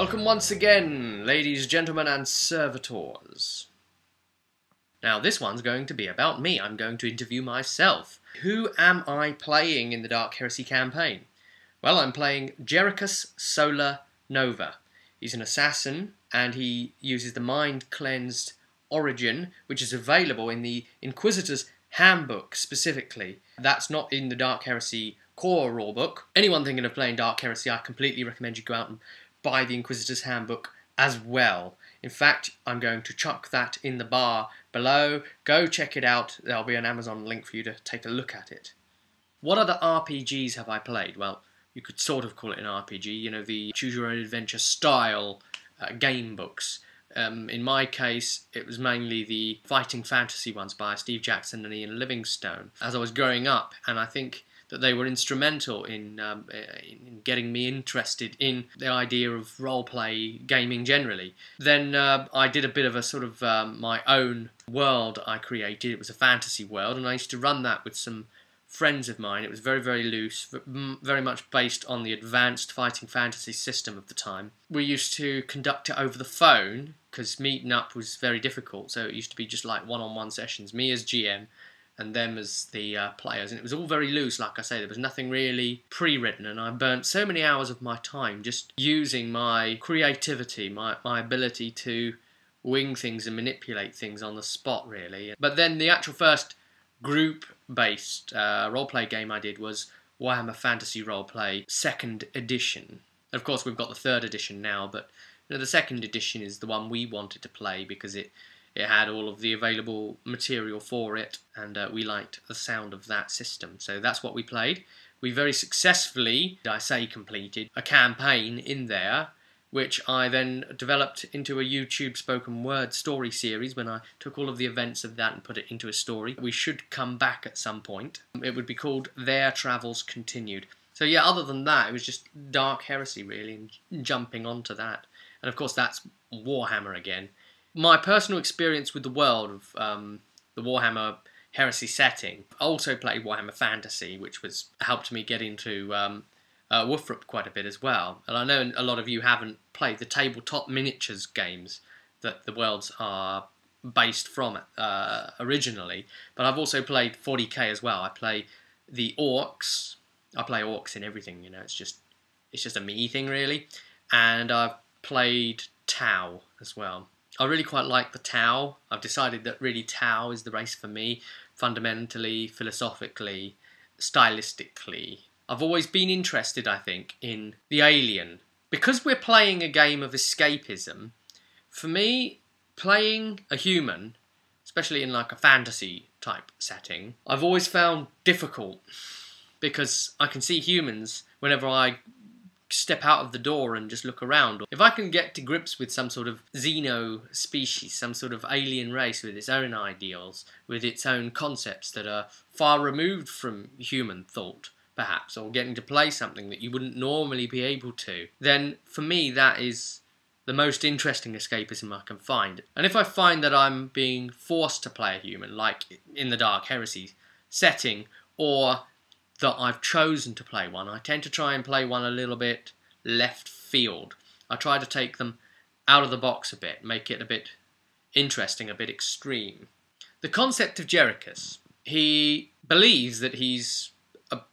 Welcome once again, ladies, gentlemen, and servitors. Now, this one's going to be about me. I'm going to interview myself. Who am I playing in the Dark Heresy campaign? Well, I'm playing Jericus Solar-Nova. He's an assassin, and he uses the mind-cleansed origin, which is available in the Inquisitor's Handbook, specifically. That's not in the Dark Heresy core rulebook. Anyone thinking of playing Dark Heresy, I completely recommend you go out and buy the Inquisitor's Handbook as well. In fact, I'm going to chuck that in the bar below. Go check it out. There'll be an Amazon link for you to take a look at it. What other RPGs have I played? Well, you could sort of call it an RPG, you know, the choose your own adventure style game books. In my case, it was mainly the fighting fantasy ones by Steve Jackson and Ian Livingstone as I was growing up, and I think that they were instrumental in getting me interested in the idea of role-play gaming generally. Then I did a bit of a sort of my own world I created. It was a fantasy world, and I used to run that with some friends of mine. It was very, very loose, very much based on the advanced fighting fantasy system of the time. We used to conduct it over the phone, because meeting up was very difficult, so it used to be just like one-on-one sessions, me as GM, and them as the players, and it was all very loose. Like I say, there was nothing really pre-written, and I burnt so many hours of my time just using my creativity, my ability to wing things and manipulate things on the spot, really. But then the actual first group-based roleplay game I did was Warhammer Fantasy Roleplay 2nd edition. Of course, we've got the 3rd edition now, but you know, the 2nd edition is the one we wanted to play because it had all of the available material for it, and we liked the sound of that system. So that's what we played. We very successfully, I say completed, a campaign in there, which I then developed into a YouTube spoken word story series when I took all of the events of that and put it into a story. We should come back at some point. It would be called Their Travels Continued. So yeah, other than that, it was just Dark Heresy, really, and jumping onto that. And of course, that's Warhammer again. My personal experience with the world of the Warhammer Heresy setting, I also played Warhammer Fantasy, which helped me get into Wolfrup quite a bit as well. And I know a lot of you haven't played the tabletop miniatures games that the worlds are based from originally, but I've also played 40k as well. I play the orcs. I play orcs in everything, you know. It's just a me thing, really. And I've played Tau as well. I really quite like the Tau. I've decided that really Tau is the race for me, fundamentally, philosophically, stylistically. I've always been interested, I think, in the alien. Because we're playing a game of escapism, for me, playing a human, especially in like a fantasy type setting, I've always found difficult. Because I can see humans whenever I step out of the door and just look around. If I can get to grips with some sort of xeno species, some sort of alien race with its own ideals, with its own concepts that are far removed from human thought, perhaps, or getting to play something that you wouldn't normally be able to, then for me that is the most interesting escapism I can find. And if I find that I'm being forced to play a human, like in the Dark Heresy setting, or that I've chosen to play one, I tend to try and play one a little bit left field. I try to take them out of the box a bit, make it a bit interesting, a bit extreme. The concept of Jericus, he believes that he's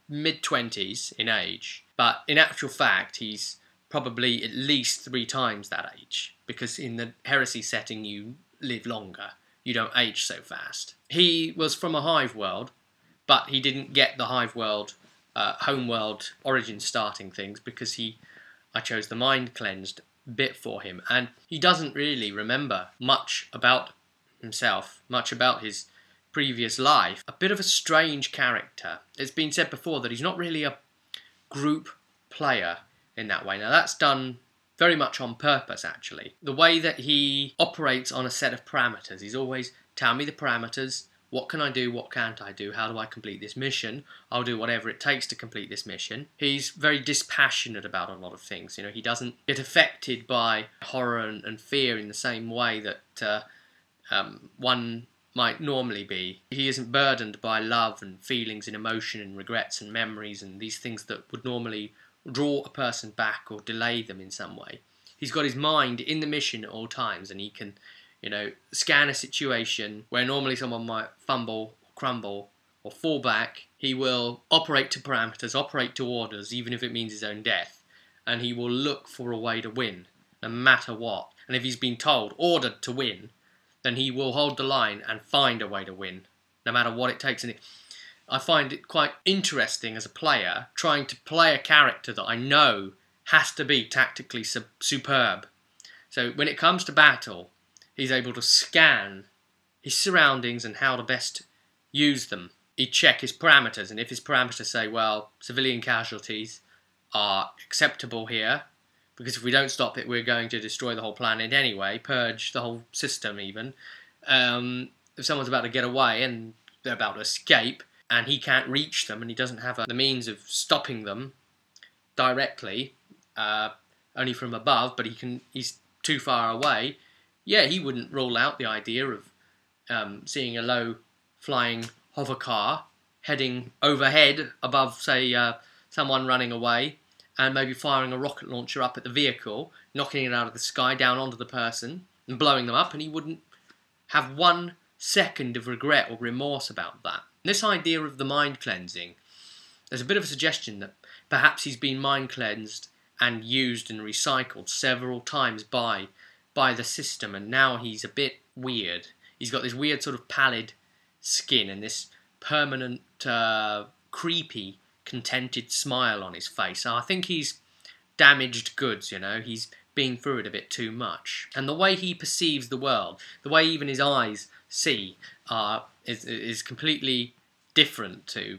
mid-20s in age, but in actual fact he's probably at least 3 times that age, because in the heresy setting you live longer, you don't age so fast. He was from a hive world, but he didn't get the hive world, home world origin starting things because I chose the mind cleansed bit for him, and he doesn't really remember much about himself, much about his previous life. A bit of a strange character. It's been said before that he's not really a group player in that way. Now that's done very much on purpose, actually. The way that he operates on a set of parameters, he's always, tell me the parameters. What can I do? What can't I do? How do I complete this mission? I'll do whatever it takes to complete this mission. He's very dispassionate about a lot of things. You know, he doesn't get affected by horror and fear in the same way that one might normally be. He isn't burdened by love and feelings and emotion and regrets and memories and these things that would normally draw a person back or delay them in some way. He's got his mind in the mission at all times, and he can, you know, scan a situation where normally someone might fumble, or crumble, or fall back. He will operate to parameters, operate to orders, even if it means his own death. And he will look for a way to win, no matter what. And if he's been told, ordered to win, then he will hold the line and find a way to win, no matter what it takes. And I find it quite interesting as a player, trying to play a character that I know has to be tactically superb. So when it comes to battle, he's able to scan his surroundings and how to best use them. He'd check his parameters, and if his parameters say, well, civilian casualties are acceptable here, because if we don't stop it, we're going to destroy the whole planet anyway, purge the whole system even. If someone's about to get away and they're about to escape, and he can't reach them, and he doesn't have the means of stopping them directly, only from above, but he's too far away, yeah, he wouldn't rule out the idea of seeing a low-flying hover car heading overhead above, say, someone running away, and maybe firing a rocket launcher up at the vehicle, knocking it out of the sky down onto the person, and blowing them up, and he wouldn't have 1 second of regret or remorse about that. This idea of the mind cleansing, there's a bit of a suggestion that perhaps he's been mind cleansed and used and recycled several times by the system, and now he's a bit weird. He's got this weird sort of pallid skin and this permanent, creepy, contented smile on his face. So I think he's damaged goods, you know. He's been through it a bit too much. And the way he perceives the world, the way even his eyes see, is completely different to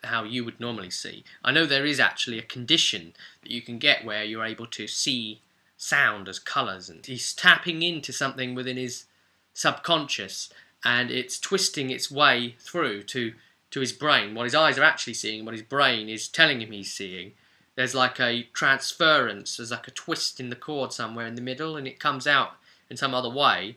how you would normally see. I know there is actually a condition that you can get where you're able to see sound as colours, and he's tapping into something within his subconscious, and it's twisting its way through to his brain. What his eyes are actually seeing, what his brain is telling him he's seeing. There's like a transference, there's like a twist in the cord somewhere in the middle, and it comes out in some other way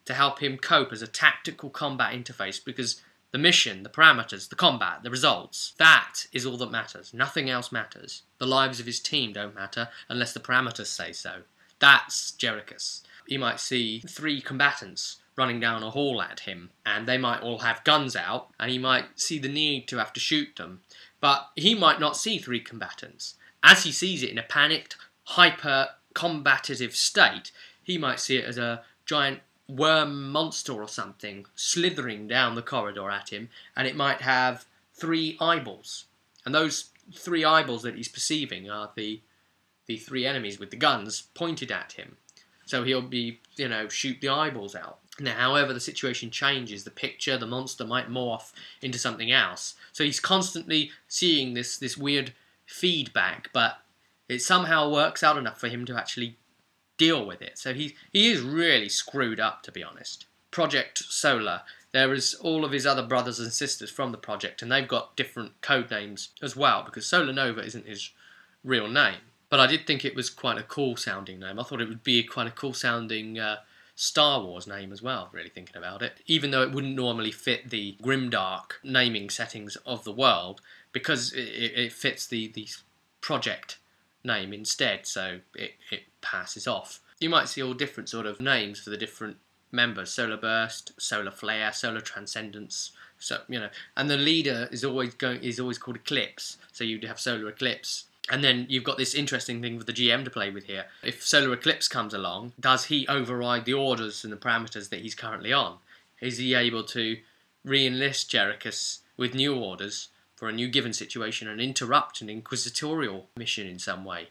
to help him cope as a tactical combat interface, because the mission, the parameters, the combat, the results, that is all that matters. Nothing else matters. The lives of his team don't matter unless the parameters say so. That's Jericus. He might see 3 combatants running down a hall at him, and they might all have guns out, and he might see the need to have to shoot them. But he might not see 3 combatants. As he sees it in a panicked, hyper-combative state, he might see it as a giant worm monster or something slithering down the corridor at him, and it might have 3 eyeballs. And those 3 eyeballs that he's perceiving are the 3 enemies with the guns pointed at him. So he'll be, you know, shoot the eyeballs out. Now, however the situation changes, the picture, the monster might morph into something else. So he's constantly seeing this weird feedback, but it somehow works out enough for him to actually deal with it. So he is really screwed up, to be honest. Project Solar. There is all of his other brothers and sisters from the project, and they've got different code names as well, because Solar-Nova isn't his real name. But I did think it was quite a cool sounding name. I thought it would be quite a cool sounding Star Wars name as well, really thinking about it. Even though it wouldn't normally fit the grimdark naming settings of the world, because it fits the project name instead, so it passes off. You might see all different sort of names for the different members: Solar Burst, Solar Flare, Solar Transcendence. So, you know, and the leader is always called Eclipse. So you'd have Solar Eclipse. And then you've got this interesting thing for the GM to play with here. If Solar Eclipse comes along, does he override the orders and the parameters that he's currently on? Is he able to re-enlist Jericus with new orders for a new given situation and interrupt an inquisitorial mission in some way?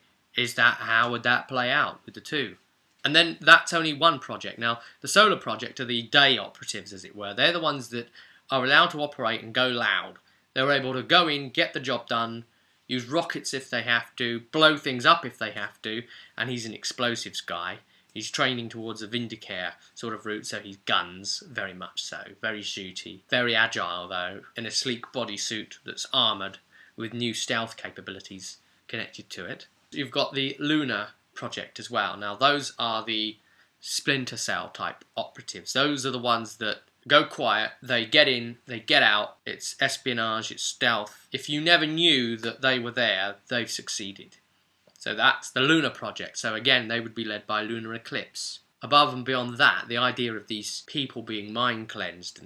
How would that play out with the 2? And then that's only one project. Now, the Solar Project are the day operatives, as it were. They're the ones that are allowed to operate and go loud. They're able to go in, get the job done, use rockets if they have to, blow things up if they have to, and he's an explosives guy. He's training towards a Vindicare sort of route, so he's guns, very much so. Very shooty. Very agile, though, in a sleek bodysuit that's armoured with new stealth capabilities connected to it. You've got the Lunar Project as well. Now, those are the Splinter Cell type operatives. Those are the ones that go quiet, they get in, they get out, it's espionage, it's stealth. If you never knew that they were there, they've succeeded. So that's the Lunar Project. So again, they would be led by Lunar Eclipse. Above and beyond that, the idea of these people being mind cleansed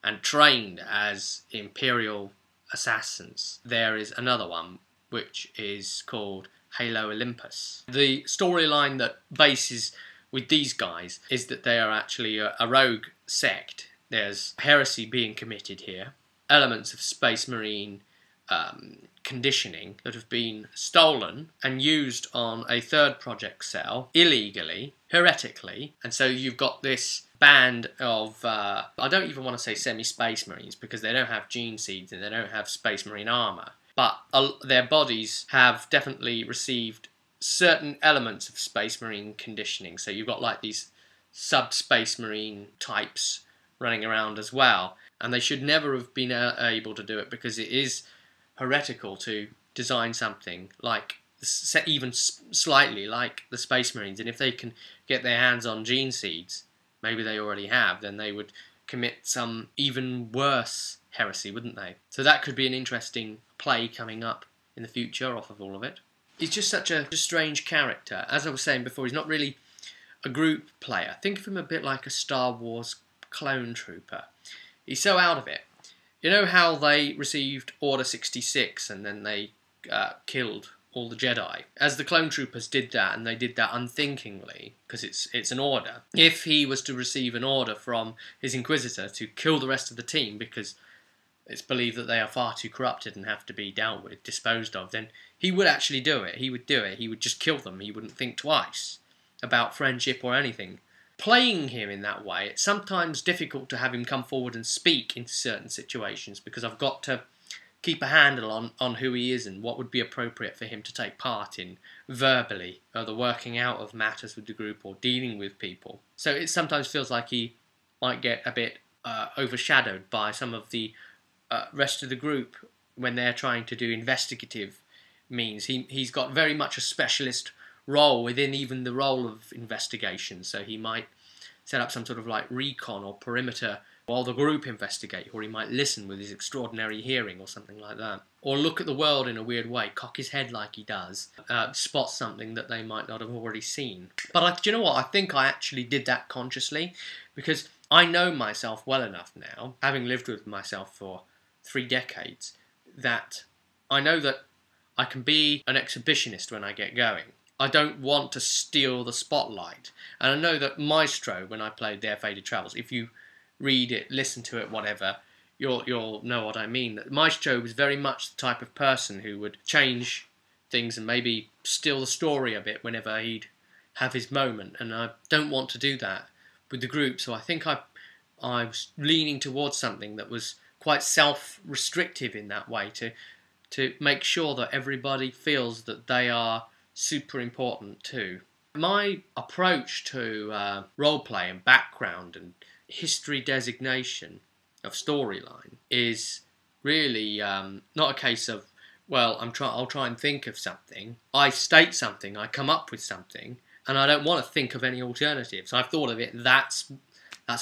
and trained as Imperial assassins, there is another one, which is called Halo Olympus. The storyline that bases with these guys is that they are actually a rogue sect. There's heresy being committed here, elements of Space Marine conditioning that have been stolen and used on a third project cell illegally, heretically, and so you've got this band of, I don't even want to say semi-Space Marines because they don't have gene seeds and they don't have Space Marine armour, but their bodies have definitely received certain elements of Space Marine conditioning. So you've got like these sub-Space Marine types running around as well, and they should never have been able to do it because it is heretical to design something like, even slightly like the Space Marines, and if they can get their hands on gene seeds, maybe they already have, then they would commit some even worse heresy, wouldn't they? So that could be an interesting play coming up in the future off of all of it. He's just such a strange character. As I was saying before, he's not really a group player. Think of him a bit like a Star Wars clone trooper. He's so out of it. You know how they received Order 66 and then they killed all the Jedi? As the clone troopers did that, and they did that unthinkingly, because it's an order. If he was to receive an order from his Inquisitor to kill the rest of the team because it's believed that they are far too corrupted and have to be dealt with, disposed of, then he would actually do it. He would do it. He would just kill them. He wouldn't think twice about friendship or anything. Playing him in that way, it's sometimes difficult to have him come forward and speak in certain situations because I've got to keep a handle on who he is and what would be appropriate for him to take part in verbally, or the working out of matters with the group or dealing with people. So it sometimes feels like he might get a bit overshadowed by some of the rest of the group when they're trying to do investigative means. He's got very much a specialist role within even the role of investigation, so he might set up some sort of like recon or perimeter while the group investigate, or he might listen with his extraordinary hearing or something like that, or look at the world in a weird way, cock his head like he does, spot something that they might not have already seen. But do you know what, I think I actually did that consciously, because I know myself well enough now, having lived with myself for 3 decades, that I know that I can be an exhibitionist when I get going. I don't want to steal the spotlight. And I know that Maestro, when I played Their Faded Travels, if you read it, listen to it, whatever, you'll know what I mean. That Maestro was very much the type of person who would change things and maybe steal the story a bit whenever he'd have his moment. And I don't want to do that with the group. So I think I was leaning towards something that was quite self-restrictive in that way, to make sure that everybody feels that they are super important too. My approach to roleplay and background and history designation of storyline is really not a case of, well, I'll try and think of something. I state something, I come up with something, and I don't want to think of any alternatives. I've thought of it, that's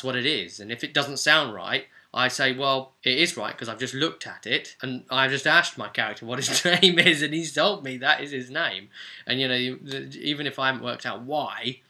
what it is. And if it doesn't sound right, I say, well, it is right because I've just looked at it and I've just asked my character what his name is and he's told me that is his name. And, you know, even if I haven't worked out why,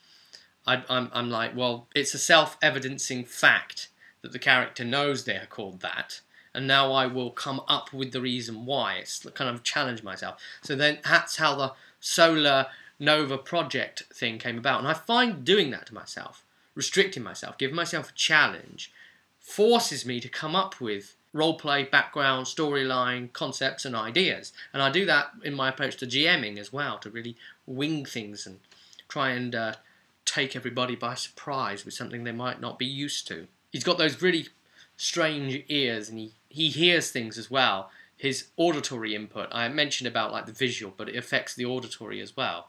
I'm like, well, it's a self-evidencing fact that the character knows they're called that. And now I will come up with the reason why. It's kind of challenge myself. So then that's how the Solar-Nova project thing came about. And I find doing that to myself, restricting myself, giving myself a challenge, forces me to come up with roleplay, background, storyline, concepts and ideas. And I do that in my approach to GMing as well, to really wing things and try and take everybody by surprise with something they might not be used to. He's got those really strange ears, and he hears things as well. His auditory input, I mentioned about like the visual, but it affects the auditory as well.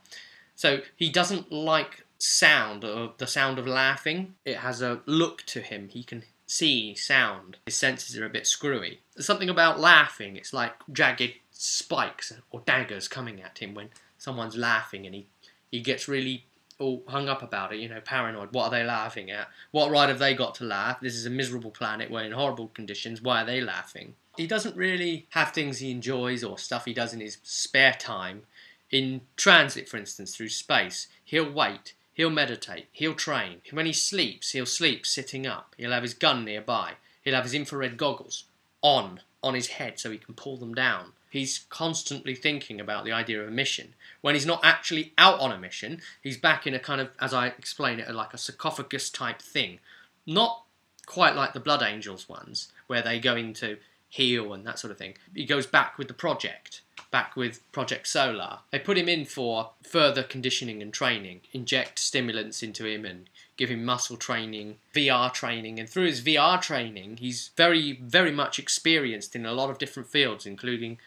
So he doesn't like sound, or the sound of laughing. It has a look to him. He can see sound. His senses are a bit screwy. There's something about laughing. It's like jagged spikes or daggers coming at him when someone's laughing, and he gets really all hung up about it, you know, paranoid. What are they laughing at? What right have they got to laugh? This is a miserable planet. We're in horrible conditions. Why are they laughing? He doesn't really have things he enjoys or stuff he does in his spare time. in transit, for instance, through space, he'll wait, he'll meditate, he'll train. When he sleeps, he'll sleep sitting up. He'll have his gun nearby. He'll have his infrared goggles on his head so he can pull them down. He's constantly thinking about the idea of a mission. When he's not actually out on a mission, he's back in a kind of, as I explain it, like a sarcophagus type thing. Not quite like the Blood Angels ones, where they go into heal and that sort of thing. He goes back with the project, back with Project Solar. They put him in for further conditioning and training, inject stimulants into him and give him muscle training, VR training, and through his VR training, he's very, very much experienced in a lot of different fields, including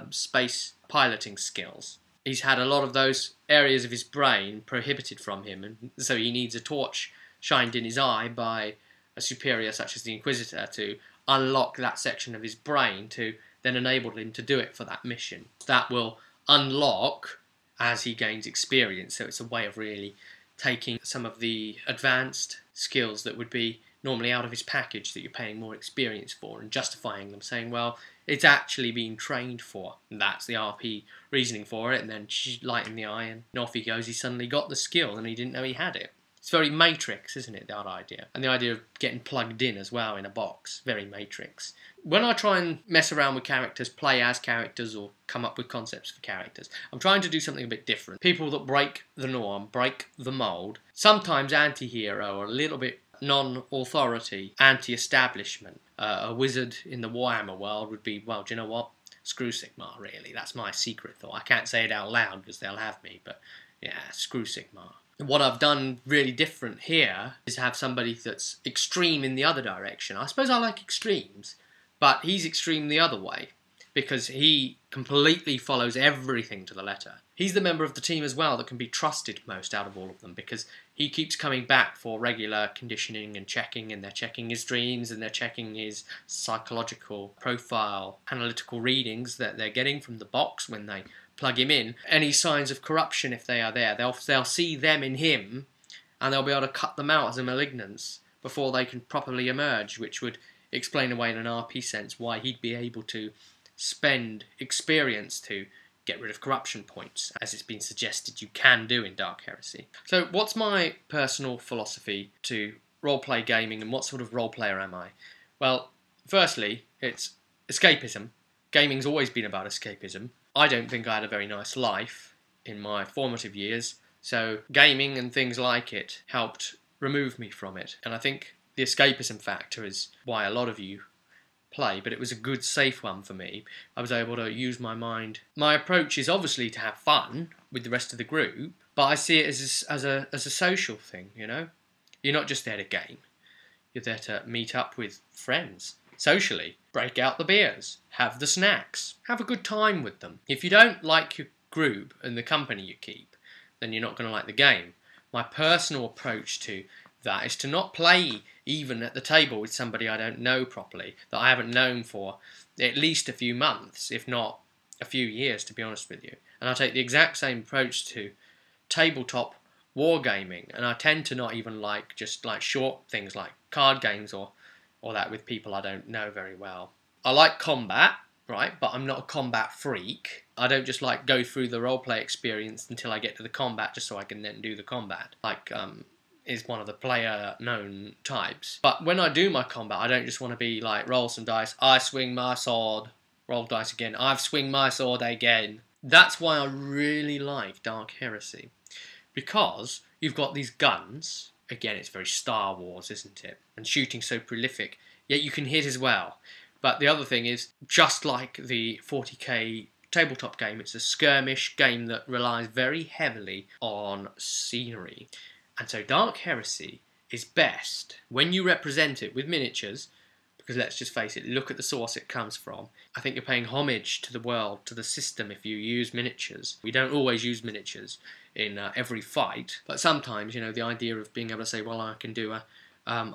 space piloting skills. He's had a lot of those areas of his brain prohibited from him, and so he needs a torch shined in his eye by a superior such as the Inquisitor to unlock that section of his brain to then enable him to do it for that mission. That will unlock as he gains experience, so it's a way of really taking some of the advanced skills that would be normally out of his package that you're paying more experience for and justifying them, saying, well, it's actually being trained for. And that's the RP reasoning for it, and then light in the eye and off he goes. He suddenly got the skill and he didn't know he had it. It's very Matrix, isn't it, that idea? And the idea of getting plugged in as well in a box. Very Matrix. When I try and mess around with characters, play as characters, or come up with concepts for characters, I'm trying to do something a bit different. People that break the norm, break the mould, sometimes anti-hero, or a little bit non-authority, anti-establishment. A wizard in the Warhammer world would be, well, do you know what? Screw Sigmar, really. That's my secret thought. I can't say it out loud because they'll have me, but yeah, screw Sigmar. What I've done really different here is have somebody that's extreme in the other direction. I suppose I like extremes, but he's extreme the other way because he completely follows everything to the letter. He's the member of the team as well that can be trusted most out of all of them because he keeps coming back for regular conditioning and checking, and they're checking his dreams and they're checking his psychological profile, analytical readings that they're getting from the box when they plug him in. Any signs of corruption, if they are there, they'll see them in him and they'll be able to cut them out as a malignance before they can properly emerge, which would explain away in an RP sense why he'd be able to spend experience to get rid of corruption points, as it's been suggested you can do in Dark Heresy. So what's my personal philosophy to roleplay gaming, and what sort of role player am I? Well, firstly, it's escapism. Gaming's always been about escapism. I don't think I had a very nice life in my formative years, so gaming and things like it helped remove me from it. And I think the escapism factor is why a lot of you play, but it was a good, safe one for me. I was able to use my mind. My approach is obviously to have fun with the rest of the group, but I see it as a social thing, you know? You're not just there to game. You're there to meet up with friends. Socially, break out the beers, have the snacks, have a good time with them. If you don't like your group and the company you keep, then you're not going to like the game. My personal approach to that is to not play even at the table with somebody I don't know properly, that I haven't known for at least a few months, if not a few years, to be honest with you. And I take the exact same approach to tabletop wargaming, and I tend to not even like just like short things like card games or that with people I don't know very well. I like combat, right, but I'm not a combat freak. I don't just like go through the roleplay experience until I get to the combat just so I can then do the combat, like is one of the player known types. But when I do my combat, I don't just want to be like, roll some dice, I swing my sword, roll dice again, I've swing my sword again. That's why I really like Dark Heresy, because you've got these guns. Again, it's very Star Wars, isn't it? And shooting so prolific, yet you can hit as well. But the other thing is, just like the 40k tabletop game, it's a skirmish game that relies very heavily on scenery. And so Dark Heresy is best when you represent it with miniatures, because let's just face it, look at the source it comes from. I think you're paying homage to the world, to the system, if you use miniatures. We don't always use miniatures in every fight, but sometimes, you know, the idea of being able to say, well, I can do a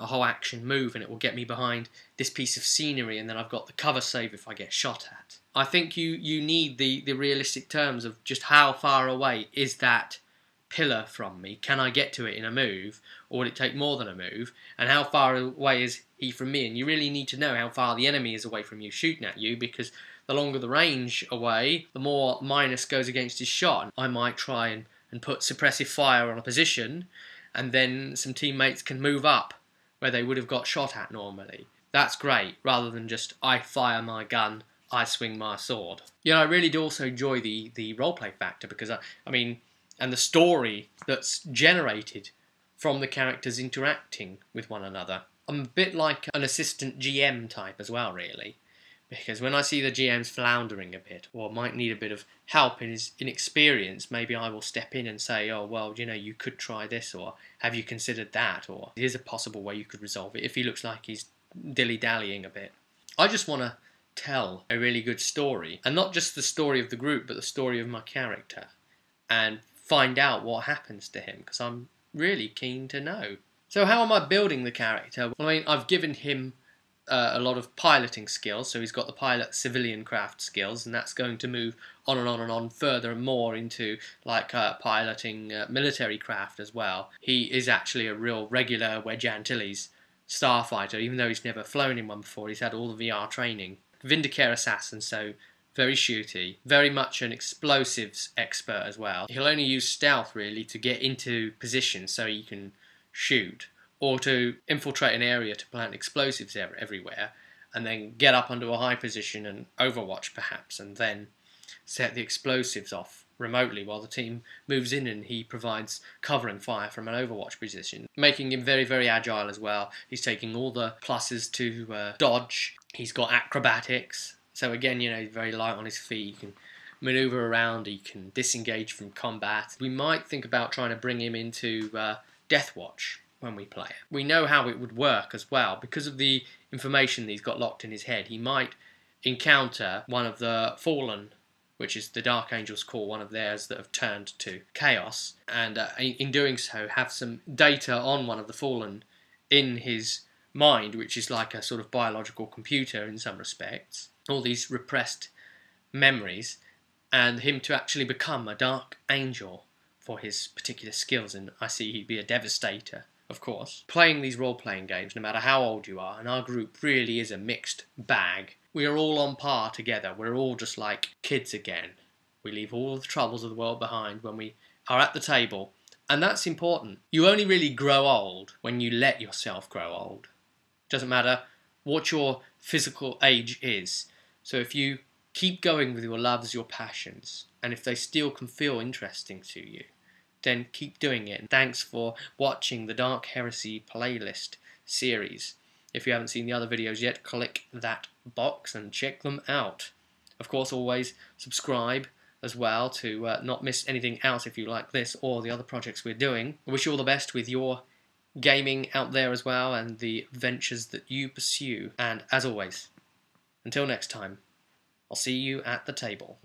whole action move and it will get me behind this piece of scenery, and then I've got the cover save if I get shot at. I think you need the realistic terms of just how far away is that pillar from me? Can I get to it in a move, or would it take more than a move? And how far away is he from me? And you really need to know how far the enemy is away from you shooting at you, because the longer the range away, the more minus goes against his shot. I might try and put suppressive fire on a position, and then some teammates can move up where they would have got shot at normally. That's great, rather than just I fire my gun, I swing my sword. You know, I really do also enjoy the roleplay factor, because I mean, and the story that's generated from the characters interacting with one another. I'm a bit like an assistant GM type as well, really, because when I see the GM's floundering a bit, or might need a bit of help in his inexperience, maybe I will step in and say, oh, well, you know, you could try this, or have you considered that, or here's a possible way you could resolve it, if he looks like he's dilly-dallying a bit. I just want to tell a really good story, and not just the story of the group, but the story of my character, and find out what happens to him, because I'm really keen to know. So how am I building the character? Well, I mean, I've given him a lot of piloting skills, so he's got the pilot civilian craft skills, and that's going to move on and on and on further and more into like piloting military craft as well. He is actually a real regular Wedge Antilles starfighter, even though he's never flown in one before. He's had all the VR training. Vindicare assassin, so very shooty, very much an explosives expert as well. He'll only use stealth really to get into position so he can shoot, or to infiltrate an area to plant explosives everywhere, and then get up onto a high position and overwatch perhaps, and then set the explosives off remotely while the team moves in and he provides covering fire from an overwatch position, making him very, very agile as well. He's taking all the pluses to dodge. He's got acrobatics, so again, you know, he's very light on his feet. He can maneuver around, he can disengage from combat. We might think about trying to bring him into Deathwatch when we play it. We know how it would work as well, because of the information that he's got locked in his head. He might encounter one of the Fallen, which is the Dark Angels' core, one of theirs that have turned to Chaos, and in doing so have some data on one of the Fallen in his mind, which is like a sort of biological computer in some respects. All these repressed memories, and him to actually become a Dark Angel for his particular skills, and I see he'd be a Devastator, of course. Playing these role-playing games, no matter how old you are, and our group really is a mixed bag. We are all on par together. We're all just like kids again. We leave all the troubles of the world behind when we are at the table, and that's important. You only really grow old when you let yourself grow old. Doesn't matter what your physical age is. So if you keep going with your loves, your passions, and if they still can feel interesting to you, then keep doing it. And thanks for watching the Dark Heresy playlist series. If you haven't seen the other videos yet, click that box and check them out. Of course, always subscribe as well to not miss anything else if you like this or the other projects we're doing. I wish you all the best with your gaming out there as well, and the ventures that you pursue. And as always, until next time, I'll see you at the table.